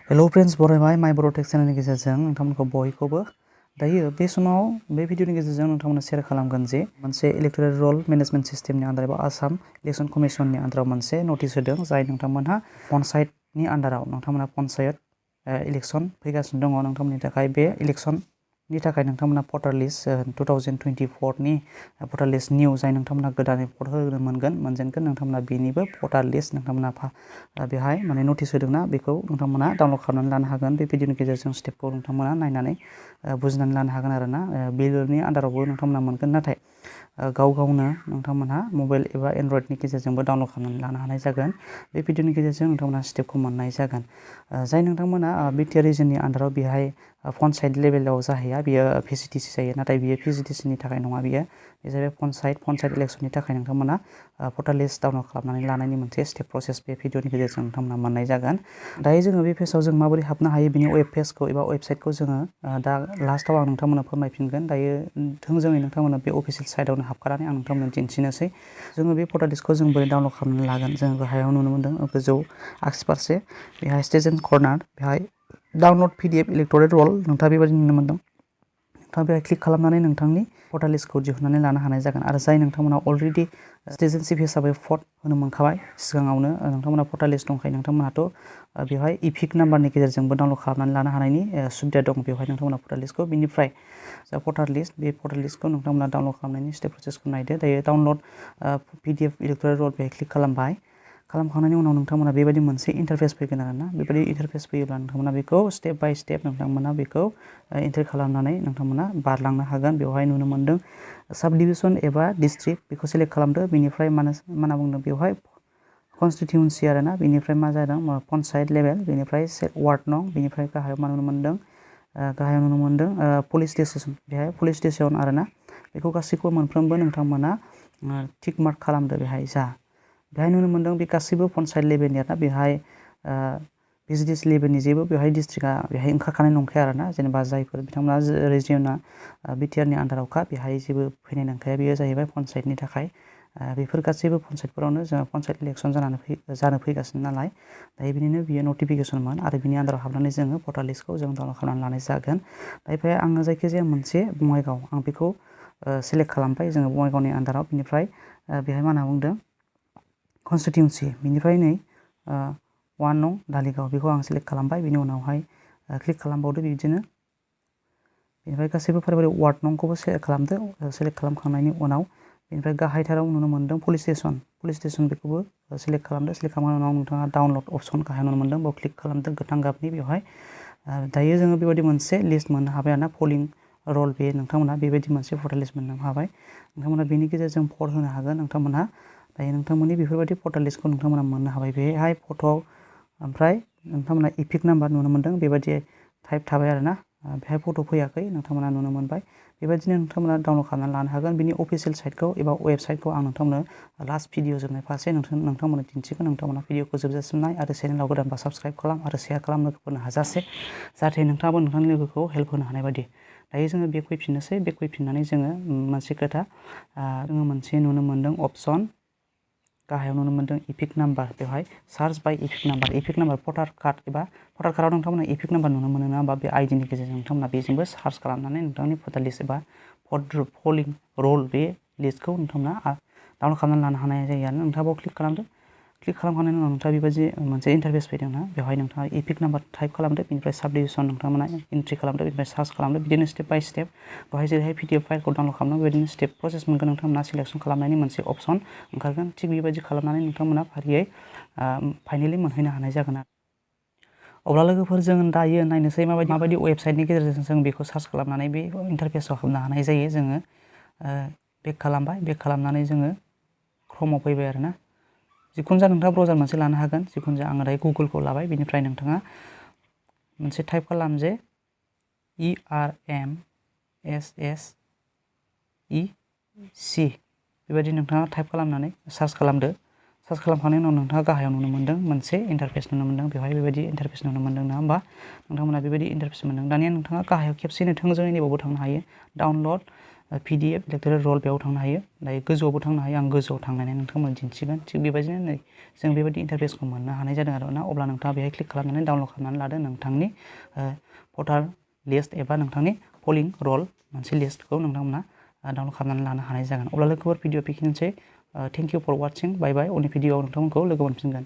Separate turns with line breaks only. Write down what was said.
hello friends बरायबाय माय बर'टेक चेनेलनि गेजेरजों नोंथांमोनखौ बयखौबो दायो बे समाव बे भिडिअनि गेजेरजों नोंथांमोननो शेयार खालामगोन जे मोनसे इलेक्टोरेल रोल मेनेजमेन्ट सिस्टेमनि आन्दाराव एबा आसाम इलेक्शन कमिशननि आन्दाराव मोनसे नटिस होदों जाय नोंथांमोनहा पन्चायतनि आन्दाराव नोंथांमोनहा पन्चायत इलेक्शन फैगासिनो दङ नोंथांमोननि थाखाय बे इलेक्शननि थाखाय नोंथांमोनहा भटार लिस्ट 2024 नि भटार लिस्ट निउ जाय नोंथांमोनहा गोदानै भट होनो मोनजेनगोन नोंथांमोनहा बेनिबो भटार लिस्ट नोंथांमोनहा बेहाय माने नटिस होदोंना बेखौ नोंथांमोनहा डाउनलड खालामनानै लानो हागोन बे भिडिअनि गेजेरजों स्टेपखौ नोंथांमोनहा नायनानै बुजिनानै लानो हागोन आरोना बिलनि आन्दारावबो नोंथांमोनहा मोनगोन नाथाय गाव गावनो नोंथांमोनहा मबाइल एबा एन्ड्रइडनि गेजेरजोंबो डाउनलड खालामनानै लानो हानाय जागोन बे भिडिअनि गेजेरजों नोंथांमोनहा स्टेपखौ मोननाय जागोन जाय नोंथांमोना बिटिआर रिजननि आन्दाराव बेहाय पन्चायत लेभेलाव जाहैया बियो भिसिडिसि जायो नाथाय बियो भिसिडिसिनि थाखाय नङा बियो बे जाहैबाय पन्चायत इलेक्शननि थाखाय नोंथांमोना भटार लिस्ट डाउनलड खालामनानै लानायनि मोनसे स्टेप प्रसेस बे भिडिअनि गेजेरजों नोंथांमोना मोननाय जागोन दायो जोङो बे पेजआव जों माबोरै हाबनो हायो बिनि वेब पेजखौ एबा वेबसाइटखौ जोङो दा लास्टआव आं नोंथांमोननो फोरमायफिनगोन दायो थोंजोङै नोंथांमोना बे अफिसियेल साइटआवनो हाबखानानै आं नोंथांमोननो दिन्थिनोसै जोङो बे भटार लिस्टखौ जों बोरै डाउनलड खालामनानै लागोन जों गाहायाव नुनो मोन्दों गोजौ आगसि फारसे बेहाय स्टेजेन्ट कर्नार बेहाय डाउनलड पिडिएफ इलेक्टोरेल रोल नोंथाङा बेबायदि नुनो मोन्दों नोंथाङा बेहाय क्लिक खालामनानै नोंथांनि भटार लिस्टखौ दिहुननानै लानो हानाय जागोन आरो जाय नोंथांमोना अलरेडि सिटिजेनशिप हिसाबै भट होनो मोनखाबाय सिगाङावनो नोंथांमोना भटार लिस्ट दंखायो नोंथांमोनाथ' बेवहाय इपिक नाम्बारनि गेजेरजोंबो डाउनलड खालामनानै लानो हानायनि सुबिदा दं बेवहाय नोंथांमोना भटार लिस्टखौ बिनिफ्राय जा भटार लिस्ट बे भटार लिस्टखौ नोंथांमोना डाउनलड खालामनायनि स्टेप प्रसेसखौ नायदो दायो डाउनलड पिडिएफ इलेक्टोरेल रोल बेहाय क्लिक खालामखांनायनि उनाव नोंथांमोना बेबायदि मोनसे इन्टारफेस फैगोन आरोना बेबायदि इन्टारफेस फैयोब्ला नोंथांमोना बेखौ स्टेप बाय स्टेप नोंथांमोना बेखौ एन्टार खालामनानै नोंथांमोना बारलांनो हागोन बेवहाय नुनो मोन्दों साब डिभिजन एबा डिस्ट्रिक्ट बेखौ सेलेक्ट खालामदो बेनिफ्राय मा होनना बुंदों बेवहाय कनस्टिटिउन्सि आरोना बेनिफ्राय मा जादों पन्चायत लेभेल बेनिफ्राय वार्ड नं बेनिफ्राय गाहायाव मा नुनो मोन्दों गाहायाव नुनो मोन्दों पुलिस स्टेसन बेहाय पुलिस स्टेसन आरोना बेखौ गासैखौबो मोनफ्रोमबो नोंथांमोना टिक मार्क खालामदो बेहाय नुनो मोन्दों बे गासैबो पन्चायत लेभेलनि आरोना बेहाय भिजिडिसि लेभेलनि जेबो बेवहाय डिस्ट्रिक्टआ बेहाय ओंखारखानाय नंखाया आरोना जेनेबा जायफोर बिथांमोना रिजियना बिटिआरनि आन्दारावखा बेहाय जेबो फैनाय नंखाया बेयो जाहैबाय पन्चायतनि थाखाय बेफोर गासैबो पन्चायतफोरावनो जोंहा पन्चायत इलेक्शन जानो फैगासिनो नालाय दायो बिनिनो बियो नटिफिकेसनमोन आरो बिनि आन्दाराव हाबनानै जोङो भटार लिस्टखौ जों डाउनलड खालामनानै लानाय जागोन दायो आङो जायखिजाया मोनसे बङाइगाव आं बेखौ सेलेक्ट खालामबाय जोङो बङाइगावनि आन्दाराव बिनिफ्राय बेहाय मा होनना बुंदों कनस्टिटिउन्सि बिनिफ्राय नै 1 नं धालिगाव बेखौ आं सेलेक्ट खालामबाय बिनि उनावहाय क्लिक खालामबावदो बिदिनो बेनिफ्राय गासैबो फारि वार्ड नंखौबो सेलेक्ट खालामदो सेलेक्ट खालामखांनायनि उनाव बेनिफ्राय गाहायथाराव नुनो मोन्दों पुलिस स्टेसन बेखौबो सेलेक्ट खालामदो सेलेक्ट खालामनायनि उनाव नोंथाङा डाउनलड अपसन गाहायाव नुनो मोन्दों बेयाव क्लिक खालामदो गोथां गाबनि बेवहाय दायो जोङो बेबायदि मोनसे लिस्ट मोननो हाबाय आरोना पलिं रल बे नोंथांमोना बेबायदि मोनसे भटार लिस्ट मोननो हाबाय नोंथांमोना बेनि गेजेरजों भट होनो हागोन नोंथांमोनहा दायो नोंथांमोननि बेफोरबायदि भटार लिस्टखौ नोंथांमोना मोननो हाबाय बेहाय फट' ओमफ्राय नोंथांमोना इपिक नाम्बार नुनो मोन्दों बेबायदि टाइप थाबाय आरोना बेहाय फट' फैयाखै नोंथांमोना नुनो मोनबाय बेबायदिनो नोंथांमोना डाउनलड खालामनानै लानो हागोन बिनि अफिसियेल साइटखौ एबा वेबसाइटखौ आं नोंथांमोननो लास्ट भिडिअ जोबनाय फारसे नोंथांमोननो दिन्थिगोन नोंथांमोना भिडिअखौ जोबजासिम नाय आरो चेनेलाव गोदानबा साबस्क्राइब खालाम आरो शेयार खालाम लोगोफोरनो हाजासे जाहाथे नोंथाङाबो नोंथांनि लोगोखौ हेल्प होनो हानाय बायदि दायो जोङो बेक फैफिननानै जोङो मोनसे खोथा जोङो मोनसे नुनो मोन्दों अपसन गाहायाव नुनो मोन्दों इपिक नाम्बार बेवहाय सार्च बाय इपिक नाम्बार भटार कार्डआव नोंथांमोना इपिक नाम्बार नुनो मोनो ना होमबा बे आइडिनि गेजेरजों नोंथांमोना बेजोंबो सार्च खालामनानै नोंथांनि भटार लिस्ट एबा पलिं रल बे लिस्टखौ नोंथांमोना डाउनलड खालामनानै लानो हानाय जायो आरो नोंथाङा बाव क्लिक खालामदो क्लिक खालामखांनायनि उनाव नोंथाङा बेबायदि मोनसे इन्टारफेस फैदोंना बेवहाय नोंथाङा इपिक नाम्बार टाइप खालामदो बेनिफ्राय साब डिभिजन नोंथांमोना एन्ट्रि खालामदो बेनिफ्राय सार्च खालामदो बिदिनो स्टेप बाय स्टेप बेवहाय जेरैहाय पिडिएफ फाइलखौ डाउनलड खालामनांगौ बेबायदिनो स्टेप प्रसेस मोनगोन नोंथांमोना सिलेक्सन खालामनायनि मोनसे अपसन ओंखारगोन थिग बेबायदि खालामनानै नोंथांमोना फारियै फाइनेलि मोनहैनो हानाय जागोन आरो अब्ला लोगोफोर जों दायो नायनोसै माबायदि वेबसाइटनि गेजेरजों जों बेखौ सार्च खालामनानै बे इन्टारफेसाव हाबनो हानाय जायो जोङो बेक खालामनानै जोङो क्रमआव फैबाय आरोना जिखुनु जा नोंथाङा ब्राउजार मोनसे लानो हागोन जिखुनु जा आङो दायो गुगोलखौ लाबाय बिनिफ्राय नोंथाङा मोनसे टाइप खालाम जे ERMSSEC बेबायदि नोंथाङा टाइप खालामनानै सार्च खालामदो सार्च खालामखांनायनि उनाव नोंथाङा गाहायाव नुनो मोन्दों मोनसे इन्टारफेस नुनो मोन्दों बेवहाय बेबायदि इन्टारफेस नुनो मोन्दों ना होमबा नोंथांमोना बेबायदि इन्टारफेस मोन्दों दानिया नोंथाङा गाहायाव खेबसेनो थोंजोङै नैबावबो थांनो हायो डाउनलड PDF इलेक्टरेल रल बेयाव थांनो हायो दायो गोजौआवबो थांनो हायो आं गोजौआव थांनानै नोंथांमोन दिन्थिगोन थिग बेबायदिनो नै जों बेबायदि इन्टारफेसखौ मोननो हानाय जादों आरोना अब्ला नोंथाङा बेहाय क्लिक खालामनानै डाउनलड खालामनानै लादो नोंथांनि भटार लिस्ट एबा नोंथांनि पलिं रल मोनसे लिस्टखौ नोंथांमोना डाउनलड खालामनानै लानो हानाय जागोन अब्ला लोगोफोर भिडिअ बेखिनिसै thank you for watching bye bye उननि भिडिअआव नोंथांमोनखौ लोगो मोनफिनगोन